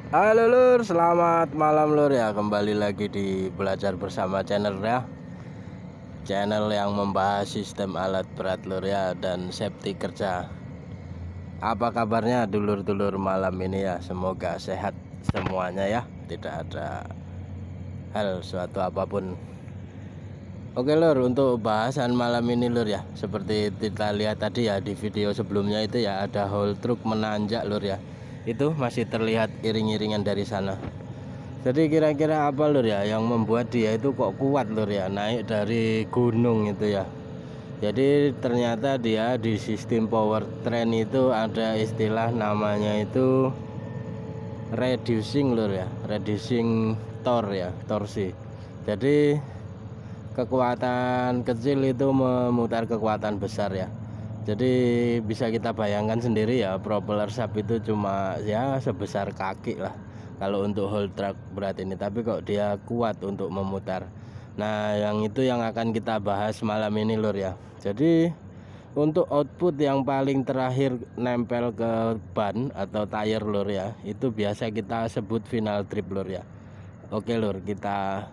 Halo lur, selamat malam lur ya. Kembali lagi di Belajar Bersama channel ya. Channel yang membahas sistem alat berat lur ya dan safety kerja. Apa kabarnya dulur-dulur malam ini ya? Semoga sehat semuanya ya. Tidak ada hal suatu apapun. Oke lur, untuk bahasan malam ini lur ya, seperti kita lihat tadi ya di video sebelumnya itu ya, ada haul truk menanjak lur ya. Itu masih terlihat iring-iringan dari sana. Jadi kira-kira apa lur ya yang membuat dia itu kok kuat lur ya naik dari gunung itu ya. Jadi ternyata dia di sistem powertrain itu ada istilah namanya itu reducing lur ya, reducing torque ya, torsi. Jadi kekuatan kecil itu memutar kekuatan besar ya. Jadi bisa kita bayangkan sendiri ya, propeller shaft itu cuma ya sebesar kaki lah kalau untuk haul truck berat ini, tapi kok dia kuat untuk memutar. Nah yang itu yang akan kita bahas malam ini lur ya. Jadi untuk output yang paling terakhir nempel ke ban atau tire lur ya, itu biasa kita sebut final trip lur ya. Oke lur, kita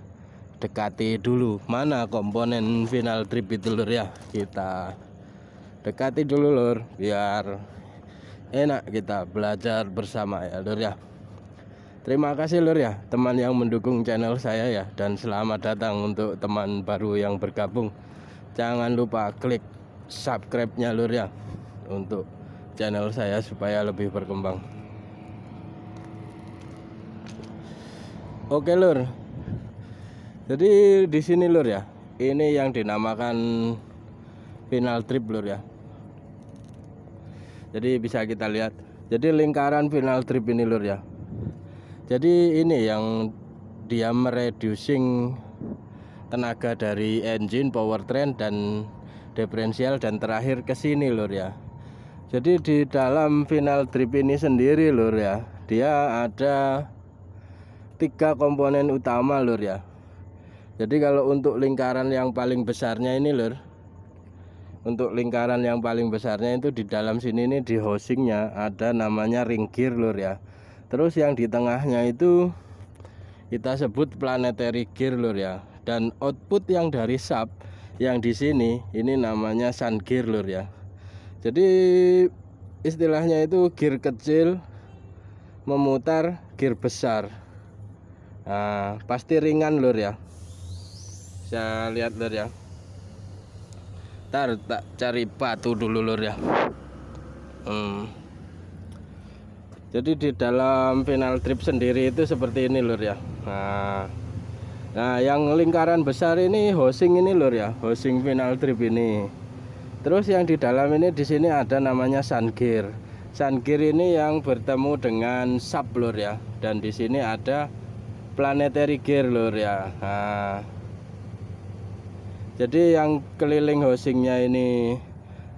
dekati dulu mana komponen final trip itu lur ya. Kita dekati dulu lur biar enak kita belajar bersama ya lur ya. Terima kasih lur ya teman yang mendukung channel saya ya, dan selamat datang untuk teman baru yang bergabung. Jangan lupa klik subscribe-nya lur ya untuk channel saya supaya lebih berkembang. Oke lur. Jadi di sini lur ya, ini yang dinamakan final trip lur ya. Jadi bisa kita lihat, jadi lingkaran final trip ini lur ya. Jadi ini yang dia mereducing tenaga dari engine, powertrain dan diferensial, dan terakhir ke sini lur ya. Jadi di dalam final trip ini sendiri lur ya, dia ada 3 komponen utama lur ya. Jadi kalau untuk lingkaran yang paling besarnya ini lur, untuk lingkaran yang paling besarnya itu di dalam sini nih, di housingnya ada namanya ring gear lur ya. Terus yang di tengahnya itu kita sebut planetary gear lur ya. Dan output yang dari shaft yang di sini ini namanya sun gear lur ya. Jadi istilahnya itu gear kecil memutar gear besar. Nah, pasti ringan lur ya. Saya lihat lur ya. Ntar tak cari batu dulu lur ya. Jadi di dalam final trip sendiri itu seperti ini lur ya. Nah yang lingkaran besar ini housing ini lur ya, housing final trip ini. Terus yang di dalam ini di sini ada namanya sun gear. Sun gear ini yang bertemu dengan shaft lur ya. Dan di sini ada planetary gear lur ya. Nah, jadi yang keliling housingnya ini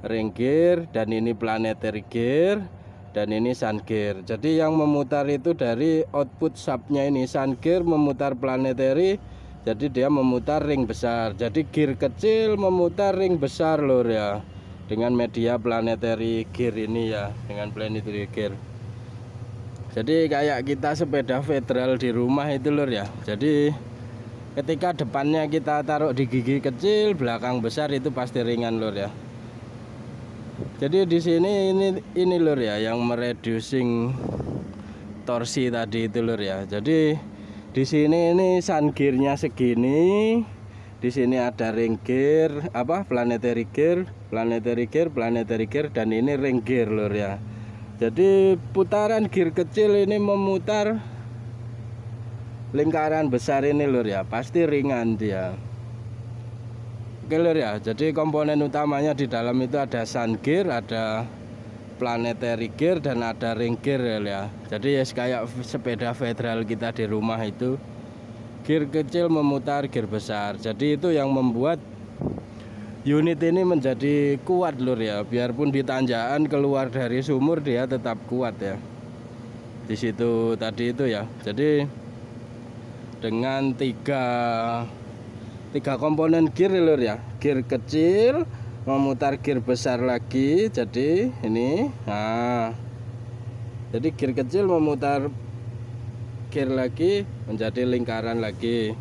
ring gear, dan ini planetary gear, dan ini sun gear. Jadi yang memutar itu dari output shaftnya ini sun gear memutar planetary, jadi dia memutar ring besar. Jadi gear kecil memutar ring besar lur ya, dengan media planetary gear ini ya, dengan planetary gear. Jadi kayak kita sepeda federal di rumah itu lur ya. Jadi ketika depannya kita taruh di gigi kecil, belakang besar, itu pasti ringan lur ya. Jadi di sini ini lur ya yang mereducing torsi tadi itu lur ya. Jadi di sini ini sun gearnya segini, di sini ada ring gear, planetary gear, dan ini ring gear lur ya. Jadi putaran gear kecil ini memutar lingkaran besar ini lur ya, pasti ringan dia. Oke lur ya, jadi komponen utamanya di dalam itu ada sun gear, ada planetary gear, dan ada ring gear ya. Jadi ya kayak sepeda federal kita di rumah itu, gear kecil memutar gear besar. Jadi itu yang membuat unit ini menjadi kuat lur ya. Biarpun di tanjakan keluar dari sumur dia tetap kuat ya. Di situ tadi itu ya. Jadi dengan tiga komponen gear lur ya, gear kecil memutar gear besar lagi. Jadi ini, nah jadi gear kecil memutar gear lagi menjadi lingkaran lagi,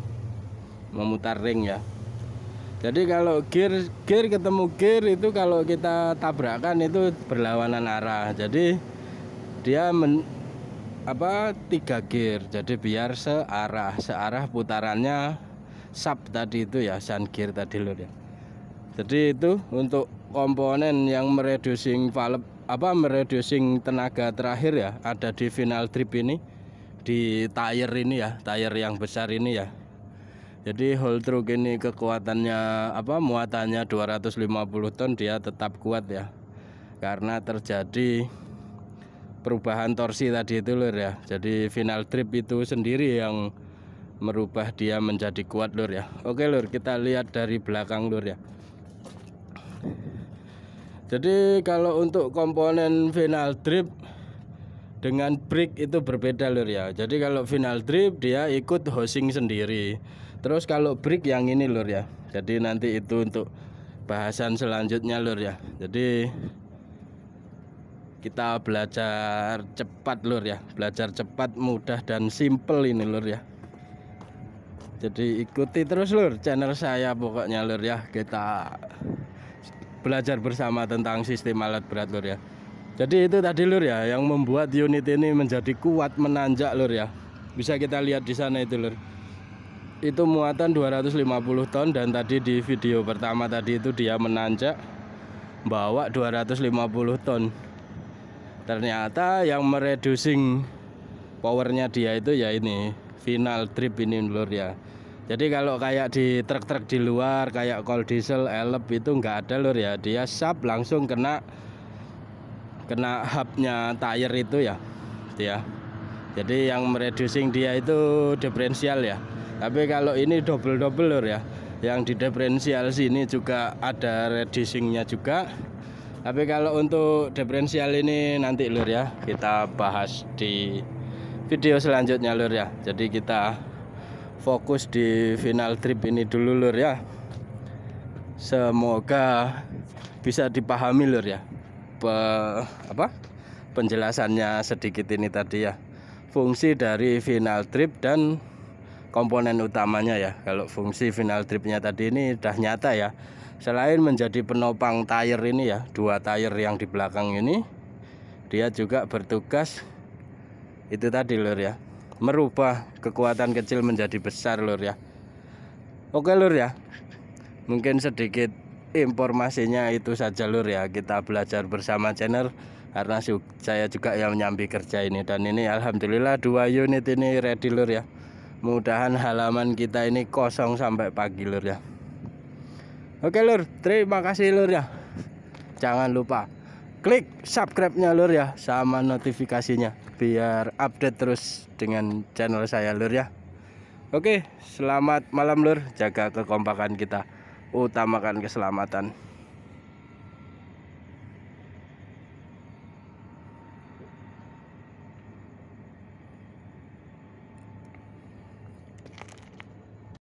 memutar ring ya. Jadi kalau gear ketemu gear itu kalau kita tabrakan itu berlawanan arah. Jadi dia 3 gear. Jadi biar searah putarannya sub tadi itu ya, shunt gear tadi lur ya. Jadi itu untuk komponen yang mereducing valve mereducing tenaga terakhir ya, ada di final trip ini, di tire ini ya, tire yang besar ini ya. Jadi whole truk ini kekuatannya muatannya 250 ton, dia tetap kuat ya, karena terjadi perubahan torsi tadi itu lur ya. Jadi final trip itu sendiri yang merubah dia menjadi kuat lur ya. Oke lur, kita lihat dari belakang lur ya. Jadi kalau untuk komponen final trip dengan brake itu berbeda lur ya. Jadi kalau final trip dia ikut housing sendiri. Terus kalau brake yang ini lur ya. Jadi nanti itu untuk bahasan selanjutnya lur ya. Jadi kita belajar cepat lur ya. Belajar cepat, mudah dan simple ini lur ya. Jadi ikuti terus lur channel saya pokoknya lur ya. Kita belajar bersama tentang sistem alat berat lur ya. Jadi itu tadi lur ya yang membuat unit ini menjadi kuat menanjak lur ya. Bisa kita lihat di sana itu lur. Itu muatan 250 ton dan tadi di video pertama tadi itu dia menanjak bawa 250 ton. Ternyata yang mereducing powernya dia itu ya ini final trip ini lur ya. Jadi kalau kayak di truk-truk di luar kayak Call Diesel, Elep itu nggak ada lur ya. Dia sub langsung kena hubnya tire itu ya. Jadi yang mereducing dia itu diferensial ya. Tapi kalau ini double lur ya. Yang di diferensial sini juga ada reducingnya juga. Tapi kalau untuk diferensial ini nanti lur ya, kita bahas di video selanjutnya lur ya. Jadi kita fokus di final trip ini dulu lur ya. Semoga bisa dipahami lur ya penjelasannya sedikit ini tadi ya, fungsi dari final trip dan komponen utamanya ya. Kalau fungsi final tripnya tadi ini udah nyata ya. Selain menjadi penopang tire ini ya, 2 tire yang di belakang ini, dia juga bertugas itu tadi lur ya, merubah kekuatan kecil menjadi besar lur ya. Oke lur ya, mungkin sedikit informasinya itu saja lur ya. Kita belajar bersama channel karena saya juga yang nyambi kerja ini. Dan ini alhamdulillah 2 unit ini ready lur ya. Mudahan halaman kita ini kosong sampai pagi lur ya. Oke lur, terima kasih lur ya. Jangan lupa klik subscribe-nya lur ya, sama notifikasinya biar update terus dengan channel saya lur ya. Oke, selamat malam lur. Jaga kekompakan kita, utamakan keselamatan.